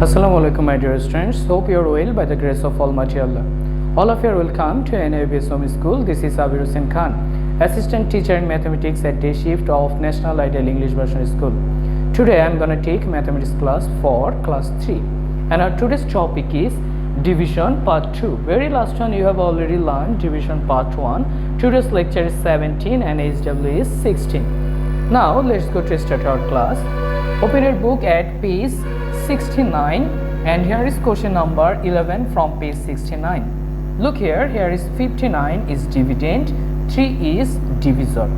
Assalamu alaikum my dear students, hope you are well by the grace of Almighty Allah. All of you are welcome to NABS Home School. This is Abir Hussain Khan, Assistant Teacher in Mathematics at Day Shift of National Ideal English Version School. Today I am going to take Mathematics class for class 3 and our today's topic is Division Part 2. Very last one you have already learned Division Part 1. Today's lecture is 17 and HW is 16. Now let's go to start our class. Open your book at page 69 and here is question number 11 from page 69. Look here is 59 is dividend, 3 is divisor.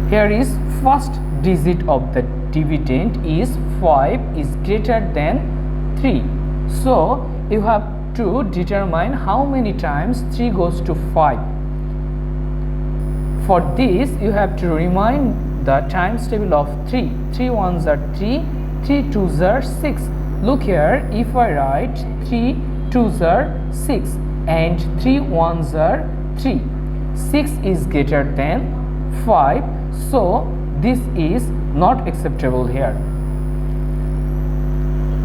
Here is first digit of the dividend is 5 is greater than 3. So you have to determine how many times 3 goes to 5. For this you have to remind the times table of 3. 3 ones are 3, 3 2s are 6. Look here, if I write 3 2s are 6 and 3 1s are 3. 6 is greater than 5, so this is not acceptable here.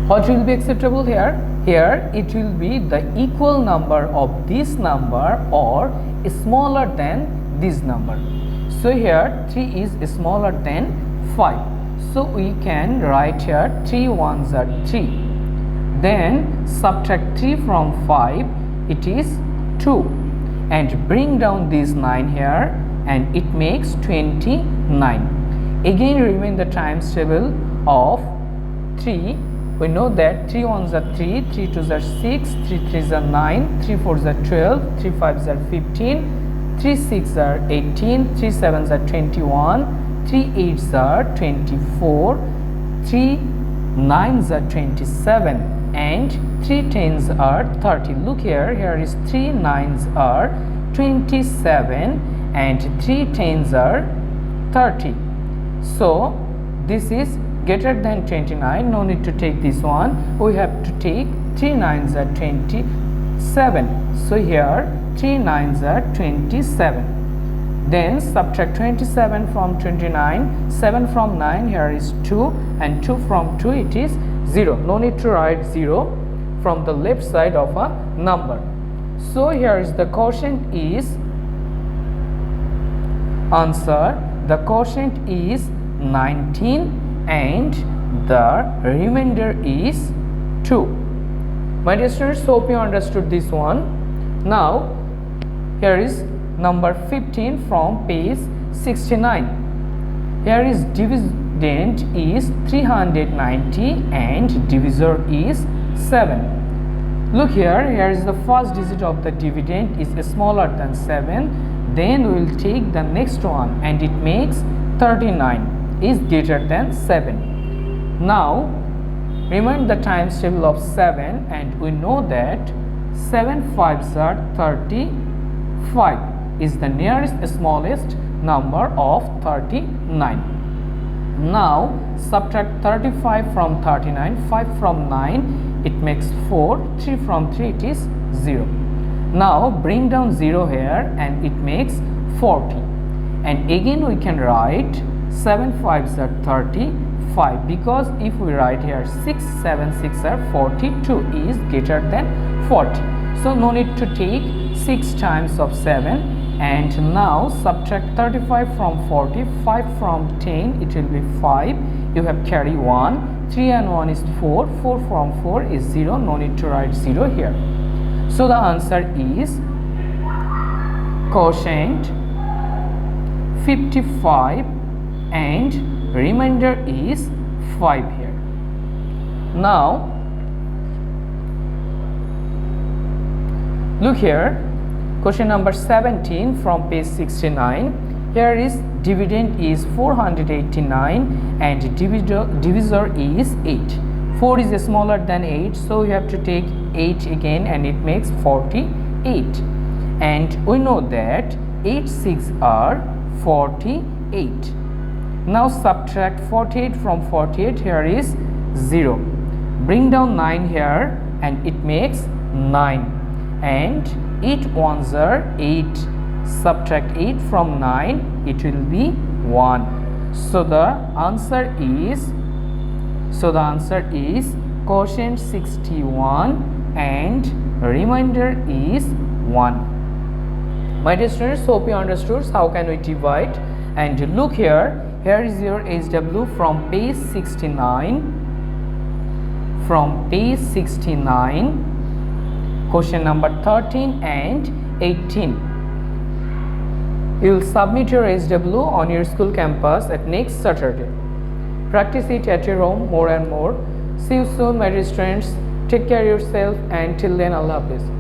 What will be acceptable here? Here it will be the equal number of this number or smaller than this number. So here 3 is smaller than 5. So we can write here 3 1s are 3. Then subtract 3 from 5, it is 2. And bring down this 9 here and it makes 29. Again remain the times table of 3. We know that 3 1s are 3, 3 2s are 6, 3 3s are 9, 3 4s are 12, 3 5s are 15, 3 6s are 18, 3 7s are 21, 3 8s are 24, 3 9s are 27 and 3 10s are 30. Look here is 3 9s are 27 and 3 10s are 30. So this is greater than 29. No need to take this one. We have to take 3 9s are 27. So here 3 9s are 27. Then subtract 27 from 29, 7 from 9, here is 2 and 2 from 2 it is 0. No need to write 0 from the left side of a number. So here is the quotient is answer. The quotient is 19 and the remainder is 2. My dear students, hope you understood this one. Now here is number 15 from page 69. Here is dividend is 390 and divisor is 7. Look here is the first digit of the dividend is smaller than 7. Then we will take the next one and it makes 39 is greater than 7. Now remind the times table of 7 and we know that 7 5s are 35 is the nearest smallest number of 39. Now subtract 35 from 39, 5 from 9 it makes 4, 3 from 3 it is 0. Now bring down 0 here and it makes 40. And again we can write 7 5s are 35 because if we write here 6 7 6 are 42 is greater than 40. So no need to take 6 times of 7. And now subtract 35 from 40, 5 from 10 it will be 5. You have carry 1, 3 and 1 is 4, 4 from 4 is 0. No need to write 0 here. So the answer is quotient 55 and remainder is 5 here. Now look here, question number 17 from page 69. Here is dividend is 489 and divisor is 8. 4 is smaller than 8, so you have to take 8 again and it makes 48. And we know that 8 6 are 48. Now subtract 48 from 48, here is 0. Bring down 9 here and it makes 9. And 8 1s are 8. Subtract 8 from 9, it will be 1. So the answer is quotient 61 and remainder is 1. My dear students, hope you understood how can we divide. And look here, here is your HW from page 69. From page 69, question number 13 and 18. You will submit your HW on your school campus at next Saturday. Practice it at your home more and more. See you soon, my dear students. Take care of yourself, and till then, Allah Hafiz.